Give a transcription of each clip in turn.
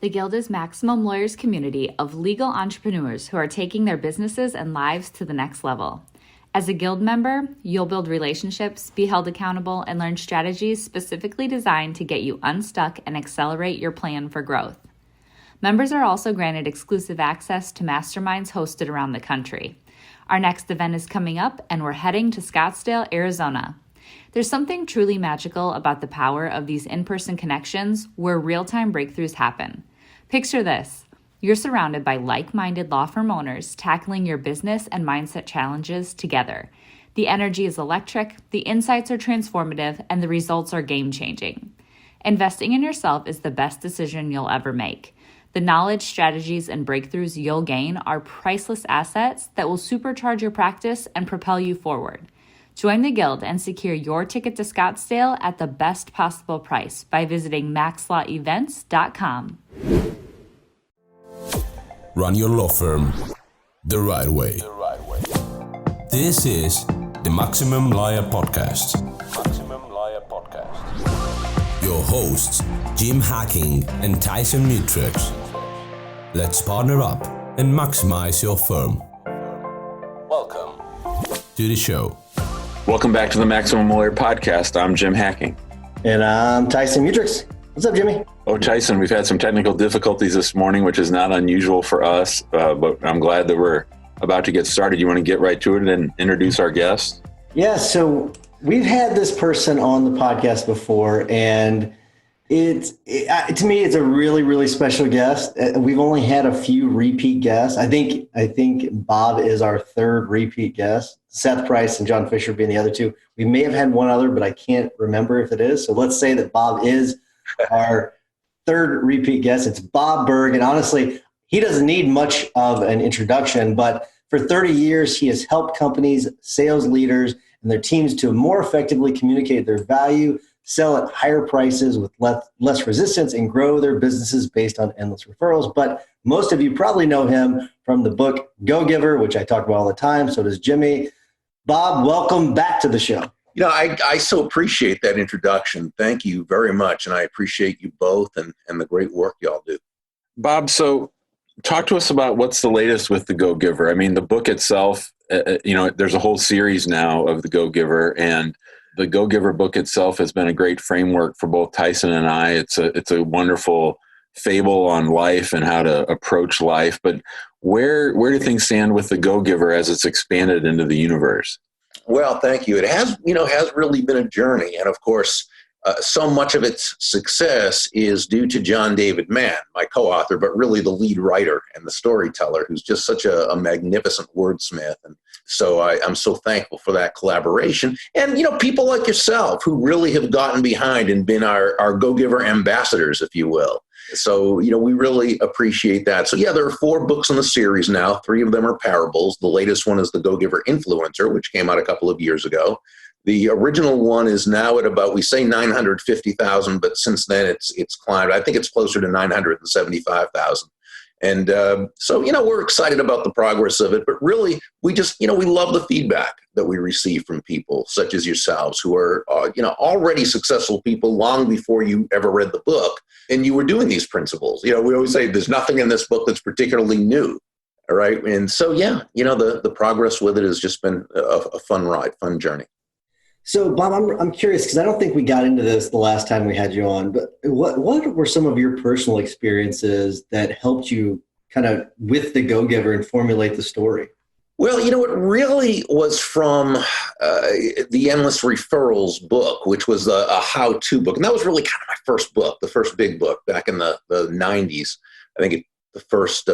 The Guild is Maximum Lawyers' community of legal entrepreneurs who are taking their businesses and lives to the next level. As a Guild member, you'll build relationships, be held accountable, and learn strategies specifically designed to get you unstuck and accelerate your plan for growth. Members are also granted exclusive access to masterminds hosted around the country. Our next event is coming up, and we're heading to Scottsdale, Arizona. There's something truly magical about the power of these in-person connections where real-time breakthroughs happen. Picture this. You're surrounded by like-minded law firm owners tackling your business and mindset challenges together. The energy is electric, the insights are transformative, and the results are game-changing. Investing in yourself is the best decision you'll ever make. The knowledge, strategies, and breakthroughs you'll gain are priceless assets that will supercharge your practice and propel you forward. Join the Guild and secure your ticket to Scottsdale at the best possible price by visiting maxlawevents.com. Run your law firm the right way. This is the Maximum Lawyer Podcast. Your hosts, Jim Hacking and Tyson Mutrux. Let's partner up and maximize your firm. Welcome to the show. Welcome back to the Maximum Lawyer Podcast. I'm Jim Hacking. And I'm Tyson Mutrux. What's up, Jimmy? Oh, Tyson, we've had some technical difficulties this morning, which is not unusual for us, but I'm glad that we're about to get started. You want to get right to it and introduce our guest? Yeah, so we've had this person on the podcast before, and to me, it's a really, really special guest. We've only had a few repeat guests. I think Bob is our third repeat guest. Seth Price and John Fisher being the other two. We may have had one other, but I can't remember if it is. So let's say that Bob is our third repeat guest. It's Bob Burg. And honestly, he doesn't need much of an introduction, but for 30 years, he has helped companies, sales leaders, and their teams to more effectively communicate their value, sell at higher prices with less resistance, and grow their businesses based on endless referrals. But most of you probably know him from the book Go Giver, which I talk about all the time. So does Jimmy. Bob, welcome back to the show. You know, I so appreciate that introduction. Thank you very much. And I appreciate you both and the great work y'all do. Bob, so talk to us about what's the latest with the Go Giver. I mean, the book itself, there's a whole series now of the Go Giver, and the Go Giver book itself has been a great framework for both Tyson and I. It's a wonderful fable on life and how to approach life. But where do things stand with the Go Giver as it's expanded into the universe? Well, thank you. It has really been a journey. And of course, so much of its success is due to John David Mann, my co-author, but really the lead writer and the storyteller, who's just such a magnificent wordsmith. And so I'm so thankful for that collaboration. And, people like yourself who really have gotten behind and been our Go Giver ambassadors, if you will. So, we really appreciate that. So, there are 4 books in the series now. 3 of them are parables. The latest one is The Go Giver Influencer, which came out a couple of years ago. The original one is now at about, we say 950,000, but since then it's climbed. I think it's closer to 975,000. And so, we're excited about the progress of it, but really we just, we love the feedback that we receive from people such as yourselves who are, already successful people long before you ever read the book and you were doing these principles. We always say there's nothing in this book that's particularly new. All right. And so, the progress with it has just been a fun ride, fun journey. So, Bob, I'm curious because I don't think we got into this the last time we had you on, but what were some of your personal experiences that helped you kind of with the Go Giver and formulate the story? Well, it really was from the Endless Referrals book, which was a how-to book. And that was really kind of my first book, the first big book back in the 90s. I think the first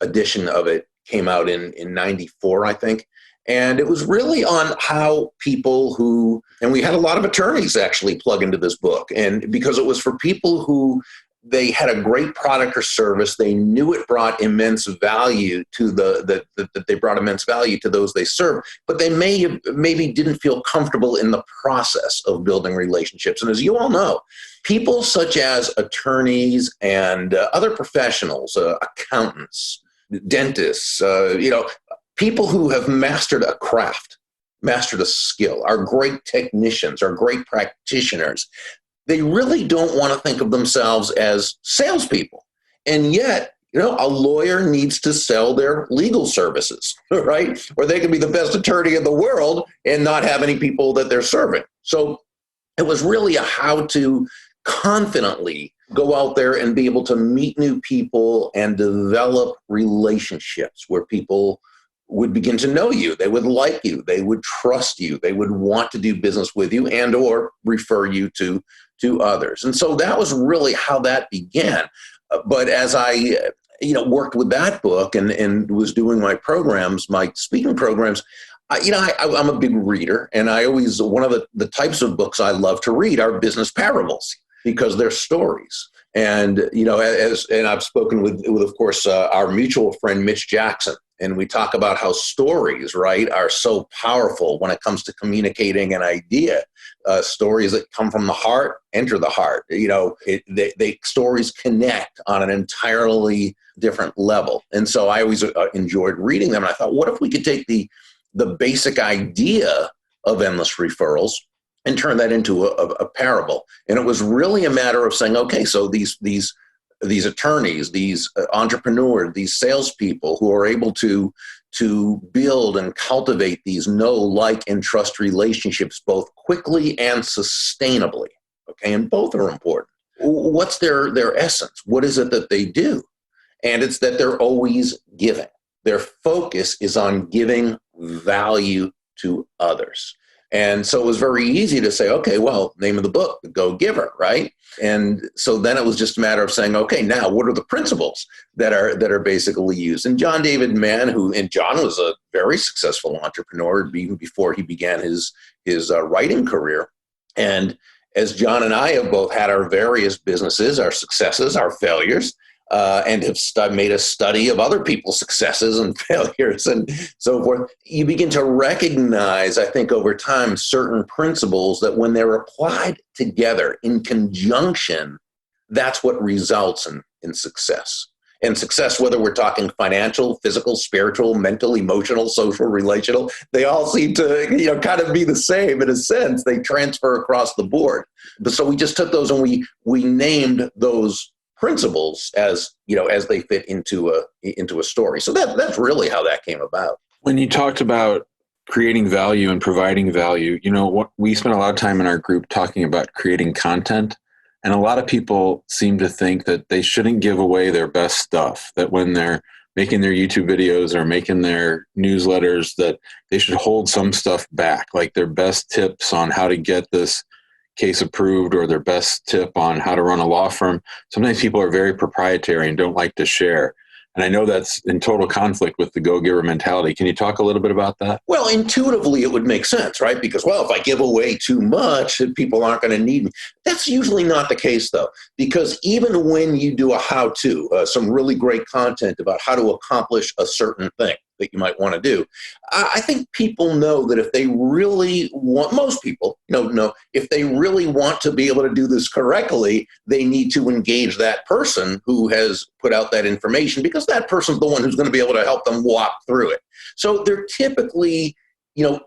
edition of it came out in 94, I think. And it was really on how people and we had a lot of attorneys actually plug into this book. And because it was for people who they had a great product or service, they knew it brought immense value to that they brought immense value to those they serve, but they maybe didn't feel comfortable in the process of building relationships. And as you all know, people such as attorneys and other professionals, accountants, dentists, people who have mastered a craft, mastered a skill, are great technicians, are great practitioners. They really don't want to think of themselves as salespeople. And yet, a lawyer needs to sell their legal services, right? Or they can be the best attorney in the world and not have any people that they're serving. So it was really a how to confidently go out there and be able to meet new people and develop relationships where people would begin to know you. They would like you. They would trust you. They would want to do business with you and or refer you to others. And so that was really how that began. But as I worked with that book and was doing my programs, my speaking programs, I'm a big reader, and I always, one of the types of books I love to read are business parables because they're stories. And, and I've spoken with of course, our mutual friend, Mitch Jackson, and we talk about how stories, right, are so powerful when it comes to communicating an idea. Stories that come from the heart enter the heart. Stories connect on an entirely different level. And so I always enjoyed reading them. And I thought, what if we could take the basic idea of endless referrals and turn that into a parable? And it was really a matter of saying, okay, so these attorneys, these entrepreneurs, these salespeople who are able to build and cultivate these know, like, and trust relationships both quickly and sustainably. Okay, and both are important. What's their essence? What is it that they do? And it's that they're always giving. Their focus is on giving value to others. And so it was very easy to say, okay, well, name of the book, The Go Giver, right? And so then it was just a matter of saying, okay, now what are the principles that are basically used? And John David Mann, John was a very successful entrepreneur even before he began his writing career. And as John and I have both had our various businesses, our successes, our failures, and have made a study of other people's successes and failures and so forth, you begin to recognize, I think, over time, certain principles that when they're applied together in conjunction, that's what results in success. And success, whether we're talking financial, physical, spiritual, mental, emotional, social, relational, they all seem to kind of be the same in a sense. They transfer across the board. But so we just took those and we named those principles as they fit into a story. So that's really how that came about. When you talked about creating value and providing value, what we spent a lot of time in our group talking about creating content. And a lot of people seem to think that they shouldn't give away their best stuff, that when they're making their YouTube videos or making their newsletters, that they should hold some stuff back, like their best tips on how to get this case approved or their best tip on how to run a law firm. Sometimes people are very proprietary and don't like to share. And I know that's in total conflict with the go-giver mentality. Can you talk a little bit about that? Well, intuitively, it would make sense, right? Because, if I give away too much, people aren't going to need me. That's usually not the case, though, because even when you do a how-to, some really great content about how to accomplish a certain thing that you might want to do, I think people know that if they really want, most people know, if they really want to be able to do this correctly, they need to engage that person who has put out that information, because that person's the one who's going to be able to help them walk through it. So there typically,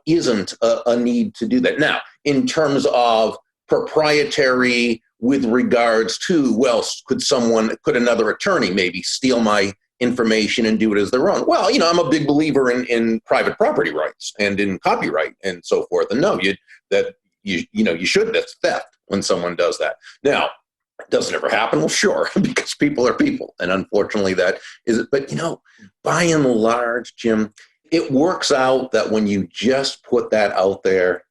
isn't a need to do that. Now, in terms of proprietary with regards to, could another attorney maybe steal my information and do it as their own? Well, I'm a big believer in private property rights and in copyright and so forth. And no, you shouldn't. It's theft when someone does that. Now, does it ever happen? Well, sure, because people are people. And unfortunately that is it. But, by and large, Jim, it works out that when you just put that out there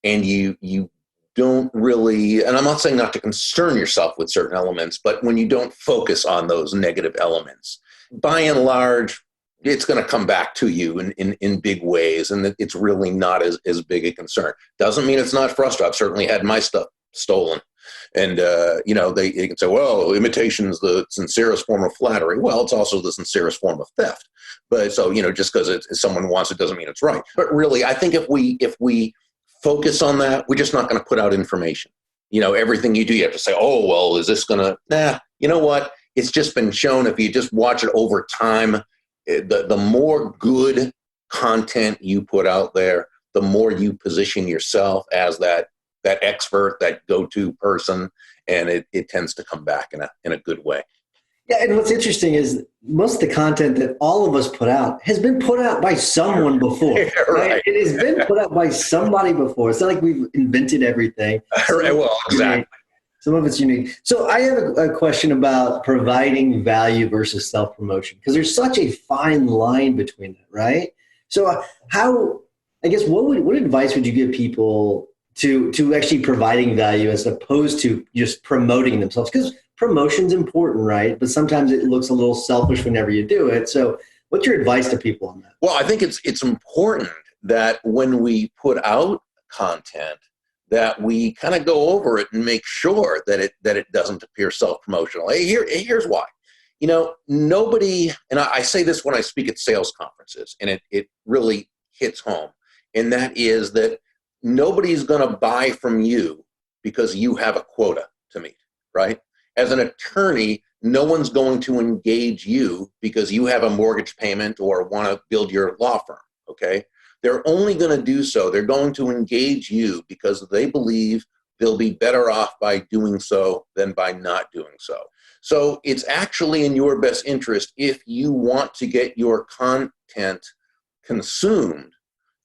and you don't really, and I'm not saying not to concern yourself with certain elements, but when you don't focus on those negative elements, by and large, it's going to come back to you in big ways, and it's really not as big a concern. Doesn't mean it's not frustrating. I've certainly had my stuff stolen. And, they can say, well, imitation is the sincerest form of flattery. Well, it's also the sincerest form of theft. But so, just because someone wants it doesn't mean it's right. But really, I think if we focus on that, we're just not going to put out information. Everything you do, you have to say, oh, well, is this going to, you know what? It's just been shown, if you just watch it over time, the more good content you put out there, the more you position yourself as that expert, that go-to person, and it tends to come back in a good way. Yeah, and what's interesting is most of the content that all of us put out has been put out by someone before. Yeah, right. It has been put out by somebody before. It's not like we've invented everything. Right, well, exactly. Some of it's unique. So I have a question about providing value versus self-promotion, because there's such a fine line between it, right? So what advice would you give people to actually providing value as opposed to just promoting themselves? Because promotion's important, right? But sometimes it looks a little selfish whenever you do it. So what's your advice to people on that? Well, I think it's important that when we put out content, that we kind of go over it and make sure that it doesn't appear self-promotional. Here's why. Nobody, and I say this when I speak at sales conferences, and it really hits home, and that is that nobody's going to buy from you because you have a quota to meet, right? As an attorney, no one's going to engage you because you have a mortgage payment or want to build your law firm, okay? They're only going to do so. They're going to engage you because they believe they'll be better off by doing so than by not doing so. So it's actually in your best interest, if you want to get your content consumed,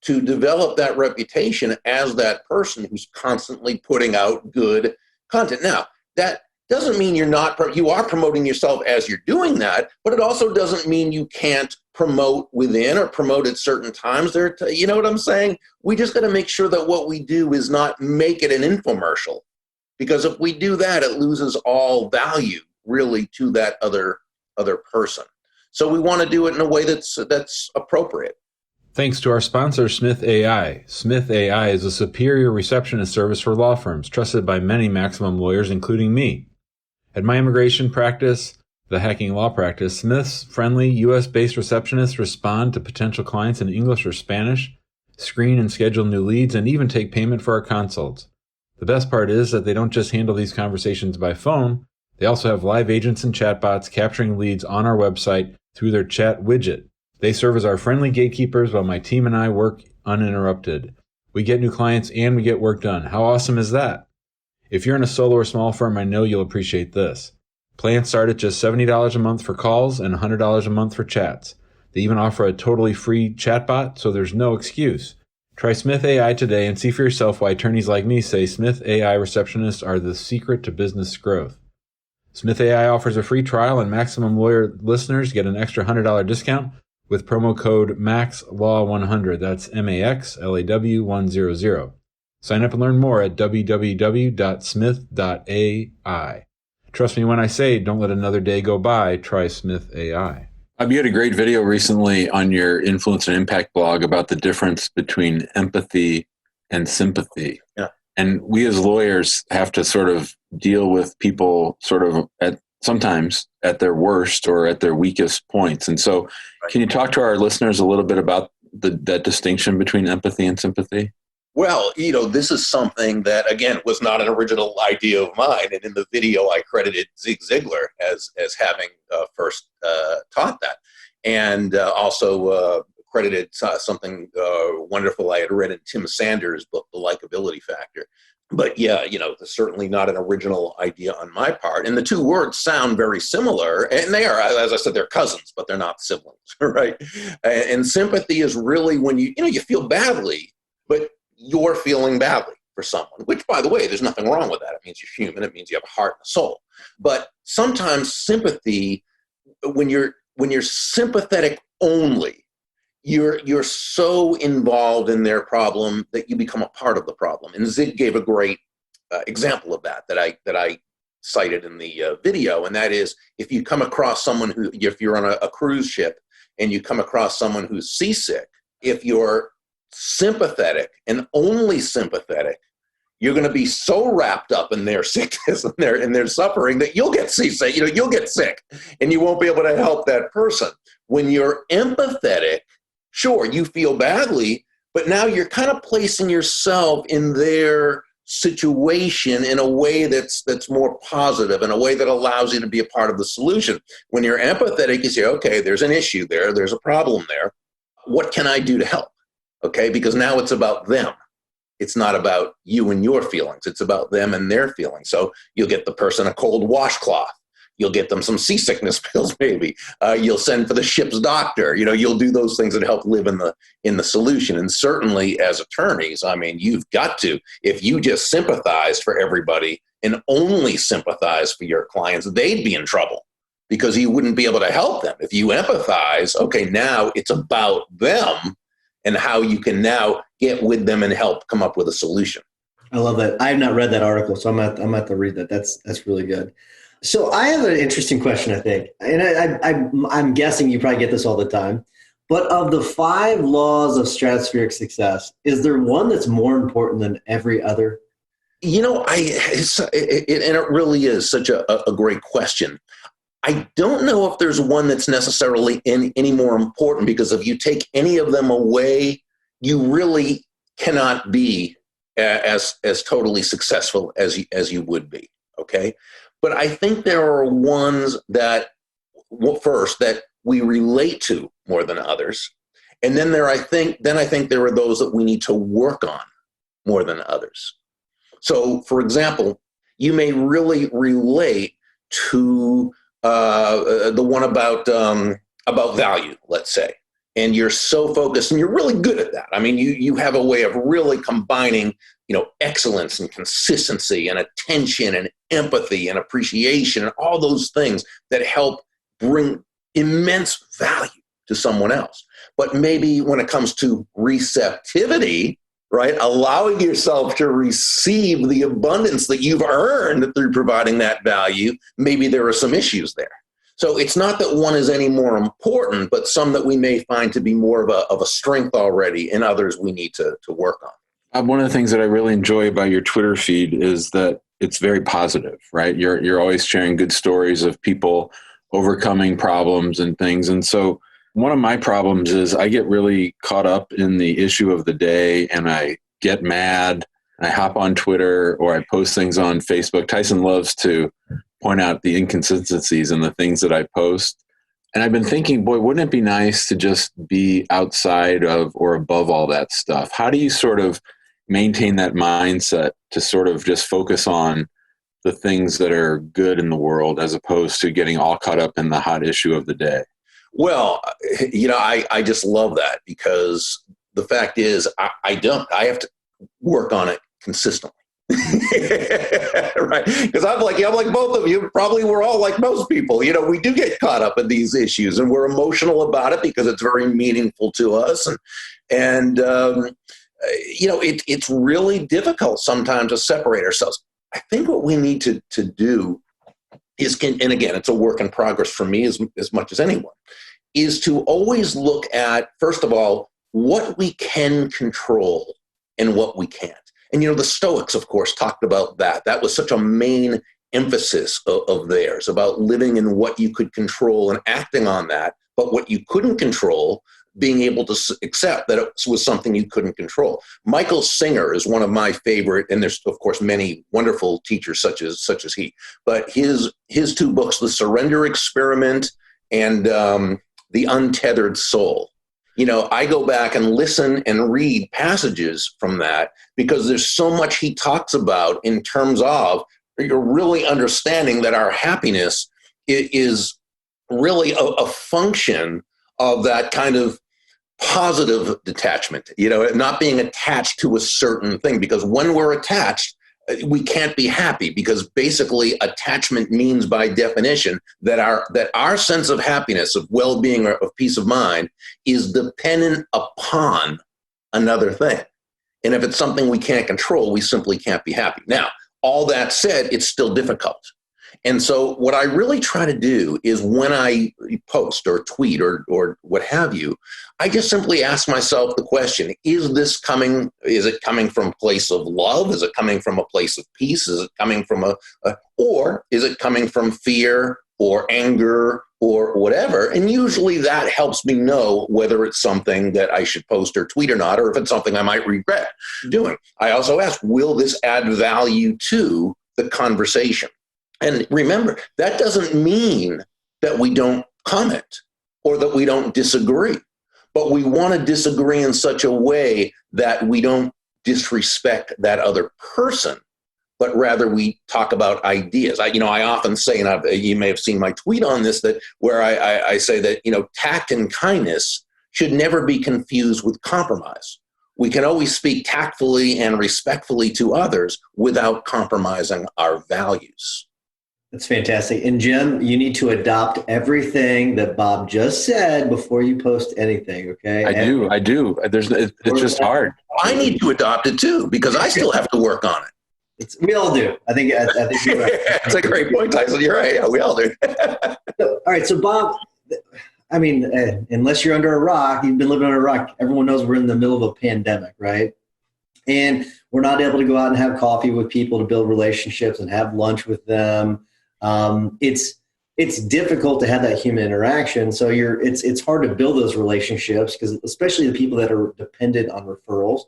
to develop that reputation as that person who's constantly putting out good content. Now, that doesn't mean you are promoting yourself as you're doing that, but it also doesn't mean you can't promote within or promote at certain times. You know what I'm saying? We just got to make sure that what we do is not make it an infomercial, because if we do that, it loses all value really to that other person. So we want to do it in a way that's appropriate. Thanks to our sponsor, Smith AI. Smith AI is a superior receptionist service for law firms, trusted by many maximum lawyers, including me. At my immigration practice, the hacking law practice, Smith's friendly U.S.-based receptionists respond to potential clients in English or Spanish, screen and schedule new leads, and even take payment for our consults. The best part is that they don't just handle these conversations by phone. They also have live agents and chatbots capturing leads on our website through their chat widget. They serve as our friendly gatekeepers while my team and I work uninterrupted. We get new clients and we get work done. How awesome is that? If you're in a solo or small firm, I know you'll appreciate this. Plans start at just $70 a month for calls and $100 a month for chats. They even offer a totally free chatbot, so there's no excuse. Try Smith AI today and see for yourself why attorneys like me say Smith AI receptionists are the secret to business growth. Smith AI offers a free trial, and Maximum Lawyer listeners get an extra $100 discount with promo code MAXLAW100. That's MAXLAW100. Sign up and learn more at www.smith.ai. Trust me when I say, don't let another day go by. Try Smith AI. You had a great video recently on your Influence and Impact blog about the difference between empathy and sympathy. Yeah. And we as lawyers have to sort of deal with people sort of sometimes at their worst or at their weakest points. And so can you talk to our listeners a little bit about that distinction between empathy and sympathy? Well, this is something that, again, was not an original idea of mine. And in the video, I credited Zig Ziglar as having first taught that. And also credited something wonderful I had read in Tim Sanders' book, The Likability Factor. But yeah, certainly not an original idea on my part. And the two words sound very similar. And they are, as I said, they're cousins, but they're not siblings, right? And sympathy is really when you feel badly, but you're feeling badly for someone, which, by the way, there's nothing wrong with that. It means you're human. It means you have a heart and a soul. But sometimes sympathy, when you're sympathetic only, you're so involved in their problem that you become a part of the problem. And Zig gave a great example of that I cited in the video, and that is if you come across someone if you're on a cruise ship and you come across someone who's seasick, if you're sympathetic and only sympathetic, you're going to be so wrapped up in their sickness and their suffering that you'll get seasick. You'll get sick, and you won't be able to help that person. When you're empathetic, sure, you feel badly, but now you're kind of placing yourself in their situation in a way that's more positive, in a way that allows you to be a part of the solution. When you're empathetic, you say, okay, there's an issue there, there's a problem there. What can I do to help? Okay, because now it's about them. It's not about you and your feelings. It's about them and their feelings. So you'll get the person a cold washcloth. You'll get them some seasickness pills, maybe. You'll send for the ship's doctor. You'll do those things that help live in the solution. And certainly as attorneys, I mean, you've got to, if you just sympathized for everybody and only sympathize for your clients, they'd be in trouble because you wouldn't be able to help them. If you empathize, okay, now it's about them and how you can now get with them and help come up with a solution. I love that. I have not read that article, so I'm at to read that. That's really good. So I have an interesting question, I think, and I'm guessing you probably get this all the time. But of the 5 laws of stratospheric success, is there one that's more important than every other? It really is such a great question. I don't know if there's one that's necessarily any more important, because if you take any of them away, you really cannot be as totally successful as you would be. Okay. But I think there are ones that, first, that we relate to more than others. And then I think there are those that we need to work on more than others. So, for example, you may really relate to the one about value, let's say. And you're so focused, and you're really good at that. I mean, you have a way of really combining, excellence and consistency and attention and empathy and appreciation and all those things that help bring immense value to someone else. But maybe when it comes to receptivity, right, allowing yourself to receive the abundance that you've earned through providing that value, maybe there are some issues there. So it's not that one is any more important, but some that we may find to be more of a strength already, and others we need to work on. One of the things that I really enjoy about your Twitter feed is that it's very positive, right? You're always sharing good stories of people overcoming problems and things. And so one of my problems is I get really caught up in the issue of the day, and I get mad, and I hop on Twitter or I post things on Facebook. Tyson loves to point out the inconsistencies in the things that I post. And I've been thinking, boy, wouldn't it be nice to just be outside of or above all that stuff? How do you sort of maintain that mindset to sort of just focus on the things that are good in the world as opposed to getting all caught up in the hot issue of the day? Well, I just love that, because the fact is I have to work on it consistently. Right? Because I'm like both of you. Probably we're all like most people. We do get caught up in these issues, and we're emotional about it because it's very meaningful to us. And it's really difficult sometimes to separate ourselves. I think what we need to do is, and again, it's a work in progress for me as much as anyone, is to always look at, first of all, what we can control and what we can't. And, the Stoics, of course, talked about that. That was such a main emphasis of theirs, about living in what you could control and acting on that, but what you couldn't control, being able to accept that it was something you couldn't control. Michael Singer is one of my favorite, and there's, of course, many wonderful teachers such as he, but his 2 books, The Surrender Experiment and The Untethered Soul. I go back and listen and read passages from that, because there's so much he talks about in terms of you're really understanding that our happiness is really a function of that kind of positive detachment, not being attached to a certain thing, because when we're attached, we can't be happy, because basically attachment means by definition that our sense of happiness, of well-being, or of peace of mind is dependent upon another thing. And if it's something we can't control, we simply can't be happy. Now, all that said, it's still difficult. And so what I really try to do is, when I post or tweet or what have you, I just simply ask myself the question, is it coming from a place of love? Is it coming from a place of peace? Is it coming from or is it coming from fear or anger or whatever? And usually that helps me know whether it's something that I should post or tweet or not, or if it's something I might regret doing. I also ask, will this add value to the conversation? And remember, that doesn't mean that we don't comment or that we don't disagree, but we want to disagree in such a way that we don't disrespect that other person, but rather we talk about ideas. I often say, and you may have seen my tweet on this, that where I say that, tact and kindness should never be confused with compromise. We can always speak tactfully and respectfully to others without compromising our values. That's fantastic. And Jim, you need to adopt everything that Bob just said before you post anything, okay? I do. It's just hard. I need to adopt it too, because I still have to work on it. We all do. I think you're right. It's a great point, Tyson. You're right. Yeah, we all do. All right. So Bob, I mean, unless you're under a rock, you've been living under a rock, everyone knows we're in the middle of a pandemic, right? And we're not able to go out and have coffee with people to build relationships and have lunch with them. It's difficult to have that human interaction. So it's hard to build those relationships, because especially the people that are dependent on referrals.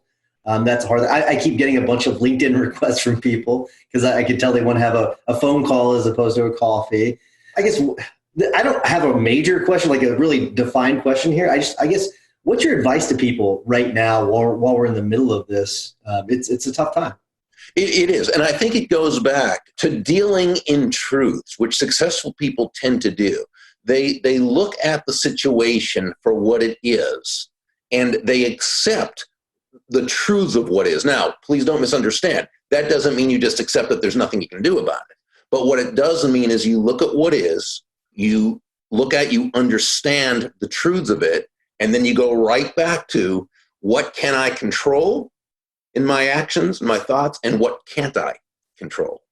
That's hard. I keep getting a bunch of LinkedIn requests from people because I can tell they want to have a phone call as opposed to a coffee. I guess I don't have a major question, like a really defined question here. I guess, what's your advice to people right now while we're in the middle of this? It's a tough time. It is. And I think it goes back to dealing in truths, which successful people tend to do. They look at the situation for what it is, and they accept the truths of what is. Now, please don't misunderstand. That doesn't mean you just accept that there's nothing you can do about it. But what it does mean is you look at what is, you understand the truths of it, and then you go right back to what can I control in my actions, my thoughts, and what can't I control?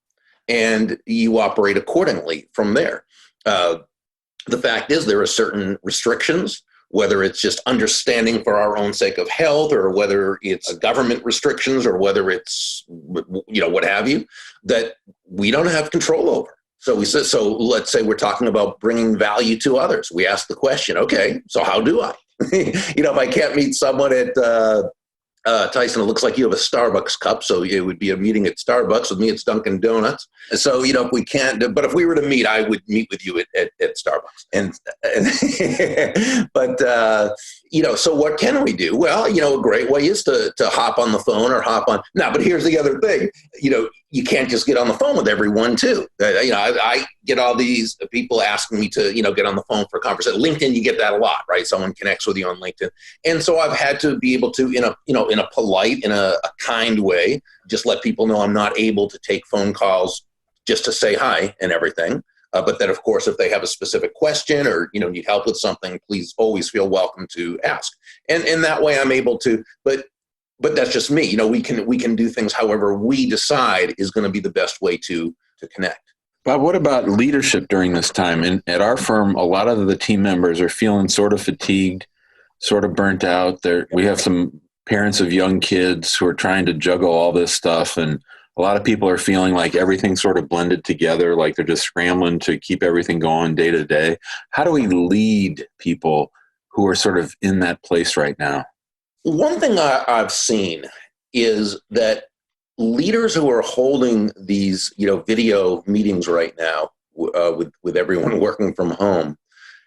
And you operate accordingly from there. The fact is there are certain restrictions, whether it's just understanding for our own sake of health, or whether it's government restrictions, or whether it's, what have you, that we don't have control over. So let's say we're talking about bringing value to others. We ask the question, okay, so how do I? If I can't meet someone at, Tyson, it looks like you have a Starbucks cup, so it would be a meeting at Starbucks. With me, it's Dunkin' Donuts. So, if we can't, but if we were to meet, I would meet with you at Starbucks. So what can we do? Well, a great way is to hop on the phone or hop on. Now, but here's the other thing. You can't just get on the phone with everyone too. I get all these people asking me to, get on the phone for a conversation. LinkedIn, you get that a lot, right? Someone connects with you on LinkedIn. And so I've had to be able to, in a polite, in a kind way, just let people know I'm not able to take phone calls just to say hi and everything. But that, of course, if they have a specific question or, need help with something, please always feel welcome to ask. And that way I'm able to, but that's just me. We can do things however we decide is going to be the best way to connect. Bob, what about leadership during this time? And at our firm, a lot of the team members are feeling sort of fatigued, sort of burnt out. We have some parents of young kids who are trying to juggle all this stuff, and a lot of people are feeling like everything's sort of blended together, like they're just scrambling to keep everything going day to day. How do we lead people who are sort of in that place right now? One thing I've seen is that leaders who are holding these, video meetings right now with everyone working from home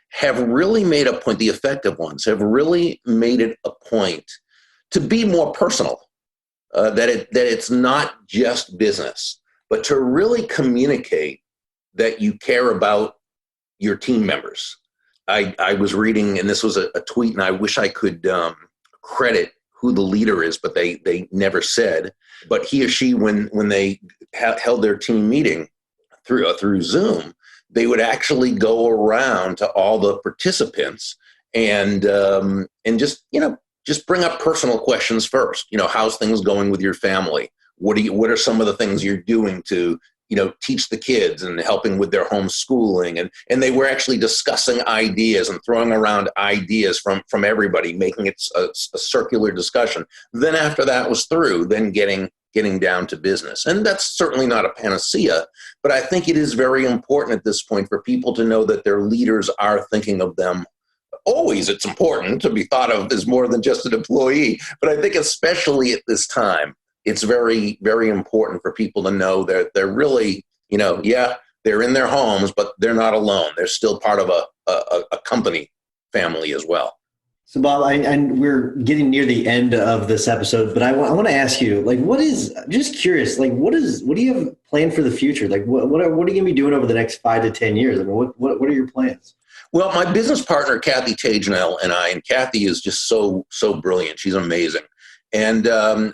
have really made a point, the effective ones have really made it a point to be more personal. That it's not just business, but to really communicate that you care about your team members. I was reading, and this was a tweet, and I wish I could credit who the leader is, but they never said. But he or she, when they held their team meeting through Zoom, they would actually go around to all the participants and just bring up personal questions first. How's things going with your family? What are some of the things you're doing to, teach the kids and helping with their homeschooling? And they were actually discussing ideas and throwing around ideas from everybody, making it a circular discussion. Then after that was through, then getting down to business. And that's certainly not a panacea, but I think it is very important at this point for people to know that their leaders are thinking of them. Always it's important to be thought of as more than just an employee, but I think especially at this time, it's very, very important for people to know that they're really, they're in their homes, but they're not alone. They're still part of a company family as well. So Bob, and we're getting near the end of this episode, but I want to ask you, like, just curious, like, what do you have planned for the future? Like, what are you going to be doing over the next 5 to 10 years? I mean, what are your plans? Well, my business partner, Kathy Tagenell, and Kathy is just so brilliant. She's amazing. And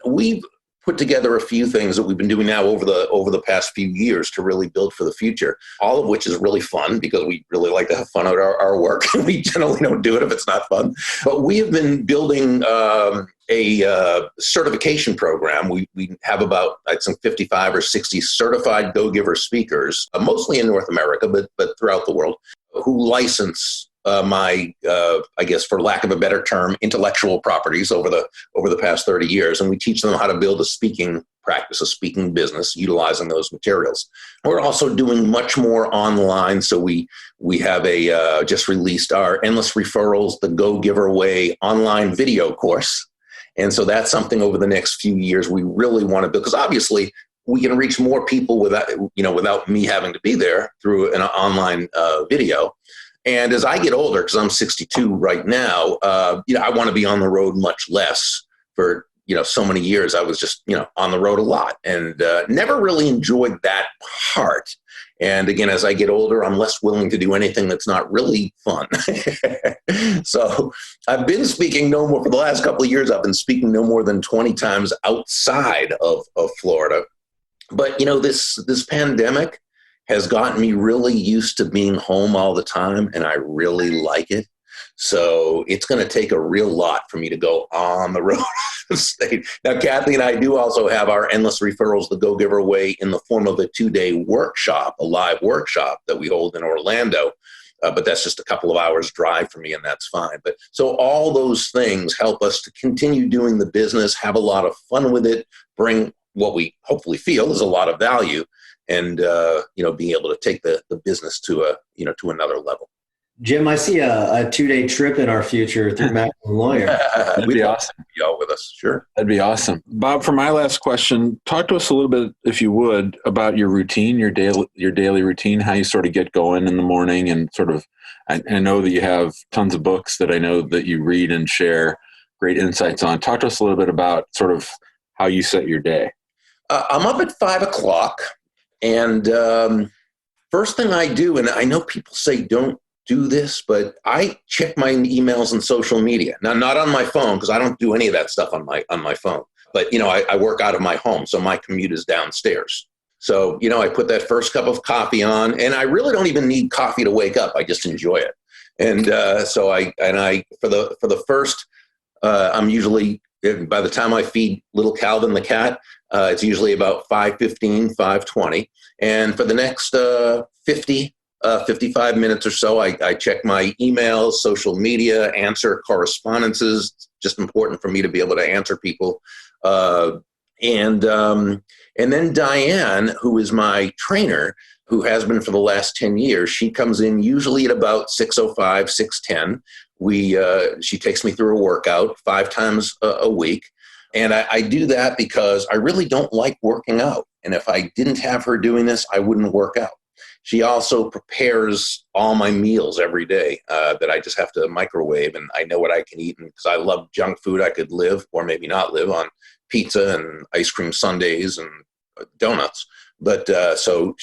we've put together a few things that we've been doing now over the past few years to really build for the future, all of which is really fun because we really like to have fun at our work. We generally don't do it if it's not fun. But we have been building a certification program. We have about, I think, 55 or 60 certified Go-Giver speakers, mostly in North America, but throughout the world, who license my, I guess, for lack of a better term, intellectual properties over the past 30 years. And we teach them how to build a speaking practice, a speaking business, utilizing those materials. We're also doing much more online. So we have just released our Endless Referrals, the Go-Giver Way online video course. And so that's something over the next few years we really want to build, because obviously we can reach more people without me having to be there through an online video. And as I get older, because I'm 62 right now, I want to be on the road much less. For so many years, I was just on the road a lot and never really enjoyed that part. And again, as I get older, I'm less willing to do anything that's not really fun. So I've been speaking no more for the last couple of years. I've been speaking no more than 20 times outside of Florida. But this pandemic has gotten me really used to being home all the time, and I really like it. So it's going to take a real lot for me to go on the road out of state. Now, Kathy and I do also have our Endless Referrals, the Go-Giver Way, in the form of a 2-day workshop, a live workshop that we hold in Orlando. But that's just a couple of hours drive for me, and that's fine. But so all those things help us to continue doing the business, have a lot of fun with it, bring what we hopefully feel is a lot of value, and being able to take the business to another level. Jim, I see a 2-day trip in our future through Maximum Lawyer. That'd be awesome. Y'all with us, sure. That'd be awesome. Bob, for my last question, talk to us a little bit, if you would, about your routine, your daily routine, how you sort of get going in the morning, and sort of. I know that you have tons of books that I know that you read and share great insights on. Talk to us a little bit about sort of how you set your day. I'm up at 5:00, and first thing I do, and I know people say don't do this, but I check my emails and social media. Now, not on my phone, because I don't do any of that stuff on my phone. But I work out of my home, so my commute is downstairs. So I put that first cup of coffee on, and I really don't even need coffee to wake up. I just enjoy it. And so I for the first, I'm usually, by the time I feed little Calvin the cat, it's usually about 5:15, 5:20. And for the next 55 minutes or so, I check my emails, social media, answer correspondences. It's just important for me to be able to answer people. And then Diane, who is my trainer, who has been for the last 10 years, she comes in usually at about 6:05, 6:10. She takes me through a workout 5 times a week. And I do that because I really don't like working out. And if I didn't have her doing this, I wouldn't work out. She also prepares all my meals every day that I just have to microwave, and I know what I can eat. And because I love junk food, I could live, or maybe not live, on pizza and ice cream sundaes and donuts. But so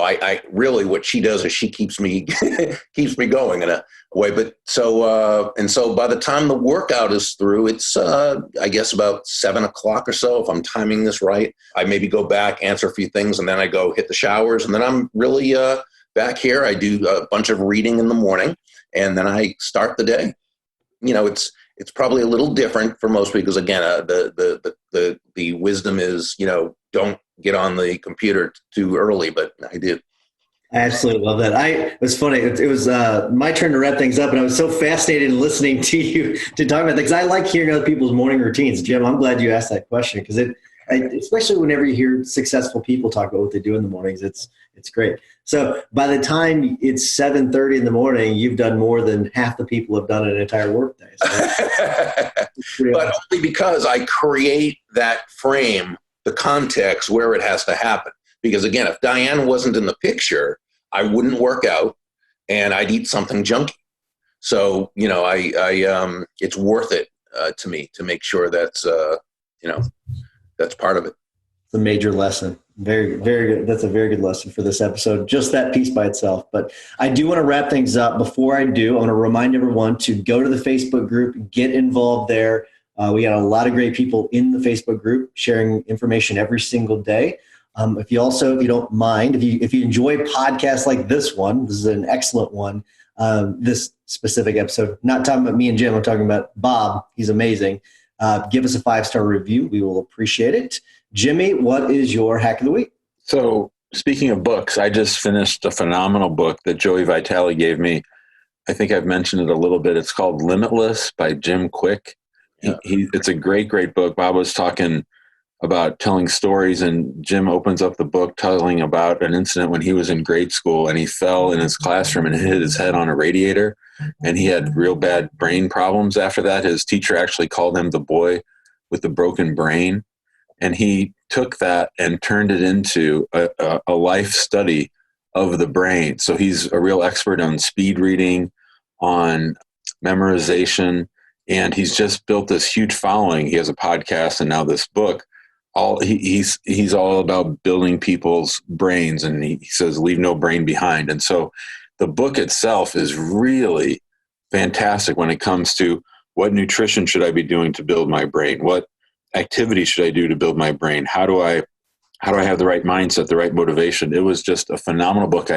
I really, what she does is she keeps me going in a way. But so by the time the workout is through, it's I guess about 7:00 or so, if I'm timing this right. I maybe go back, answer a few things, and then I go hit the showers, and then I'm really back here. I do a bunch of reading in the morning, and then I start the day. It's probably a little different for most people, because again, the wisdom is don't get on the computer too early, but I do. I absolutely love that. It was funny. It was my turn to wrap things up, and I was so fascinated in listening to you to talk about things. I like hearing other people's morning routines. Jim, I'm glad you asked that question, because especially whenever you hear successful people talk about what they do in the mornings, it's great. So by the time it's 7:30 in the morning, you've done more than half the people have done an entire workday. So but awesome. Only because I create that frame, the context where it has to happen. Because again, if Diane wasn't in the picture, I wouldn't work out and I'd eat something junky. So, it's worth it to me to make sure that's part of it. It's a major lesson. Very, very good. That's a very good lesson for this episode, just that piece by itself. But I do want to wrap things up. Before I do, I want to remind everyone to go to the Facebook group, get involved there. We got a lot of great people in the Facebook group sharing information every single day. If you don't mind, if you enjoy podcasts like this one, this is an excellent one. This specific episode, not talking about me and Jim, I'm talking about Bob. He's amazing. Give us a 5-star review. We will appreciate it. Jimmy, what is your hack of the week? So speaking of books, I just finished a phenomenal book that Joey Vitale gave me. I think I've mentioned it a little bit. It's called Limitless by Jim Quick. It's a great, great book. Bob was talking about telling stories, and Jim opens up the book telling about an incident when he was in grade school and he fell in his classroom and hit his head on a radiator, and he had real bad brain problems after that. His teacher actually called him the boy with the broken brain, and he took that and turned it into a life study of the brain. So he's a real expert on speed reading, on memorization, and he's just built this huge following. He has a podcast and now this book. He's all about building people's brains, and he says leave no brain behind. And so the book itself is really fantastic when it comes to what nutrition should I be doing to build my brain? What activity should I do to build my brain? How do I have the right mindset, the right motivation? It was just a phenomenal book.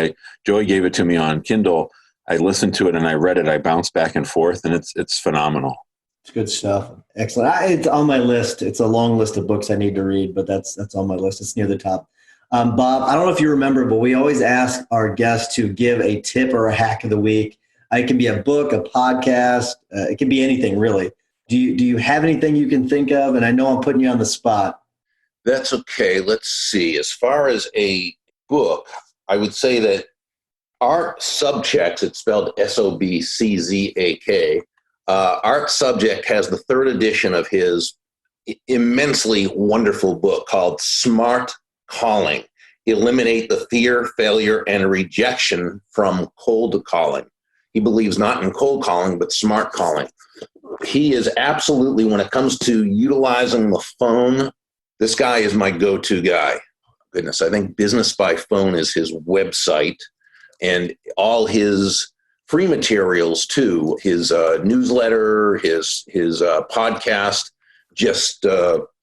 Joey gave it to me on Kindle. I listened to it and I read it. I bounced back and forth, and it's phenomenal. It's good stuff. Excellent. It's on my list. It's a long list of books I need to read, but that's on my list. It's near the top. Bob, I don't know if you remember, but we always ask our guests to give a tip or a hack of the week. It can be a book, a podcast. It can be anything, really. Do you have anything you can think of? And I know I'm putting you on the spot. That's okay. Let's see. As far as a book, I would say that Art Subjects, it's spelled Sobczak. Art Subject has the 3rd edition of his immensely wonderful book called Smart Calling. Eliminate the fear, failure, and rejection from cold calling. He believes not in cold calling, but smart calling. He is absolutely, when it comes to utilizing the phone, this guy is my go-to guy. Goodness, I think Business by Phone is his website, and all his free materials too, his newsletter, his podcast, just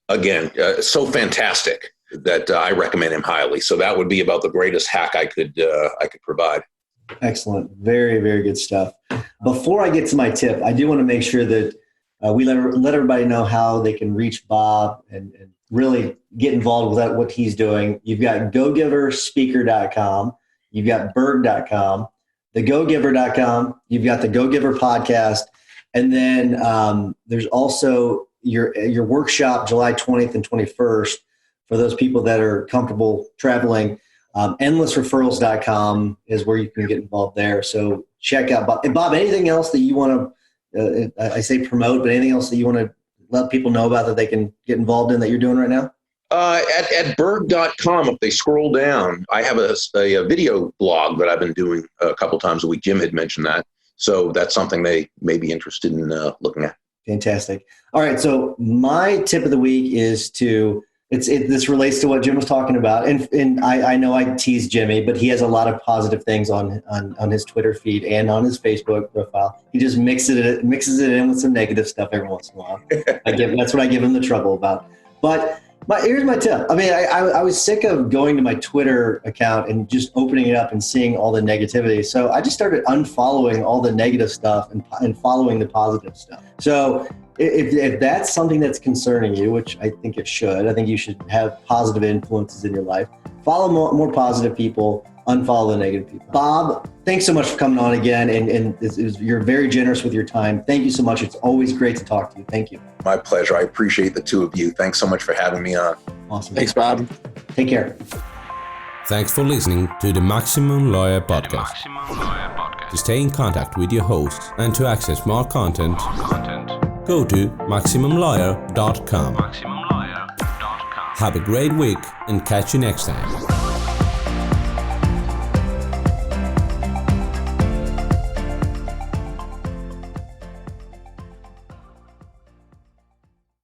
again, so fantastic that I recommend him highly. So that would be about the greatest hack I could provide. Excellent. Very, very good stuff. Before I get to my tip, I do want to make sure that we let everybody know how they can reach Bob and really get involved with what he's doing. You've got GoGiverSpeaker.com. You've got Burg.com, thegogiver.com. You've got the Go Giver podcast. And then there's also your workshop July 20th and 21st for those people that are comfortable traveling. Endlessreferrals.com is where you can get involved there. So check out Bob. And Bob, anything else that you want to, I say promote, but anything else that you want to let people know about that they can get involved in that you're doing right now? At Burg.com, if they scroll down, I have a video blog that I've been doing a couple times a week. Jim had mentioned that. So that's something they may be interested in looking at. Fantastic. All right. So my tip of the week is this relates to what Jim was talking about. And I know I tease Jimmy, but he has a lot of positive things on his Twitter feed and on his Facebook profile. He just mixes it in with some negative stuff every once in a while. That's what I give him the trouble about. But here's my tip. I mean, I was sick of going to my Twitter account and just opening it up and seeing all the negativity. So I just started unfollowing all the negative stuff and following the positive stuff. So if that's something that's concerning you, which I think it should, I think you should have positive influences in your life. Follow more positive people, unfollow the negative people. Bob, thanks so much for coming on again. And you're very generous with your time. Thank you so much. It's always great to talk to you. Thank you. My pleasure. I appreciate the two of you. Thanks so much for having me on. Awesome. Thanks, Bob. Take care. Thanks for listening to the Maximum Lawyer Podcast. To stay in contact with your hosts and to access more content, go to MaximumLawyer.com. Have a great week and catch you next time.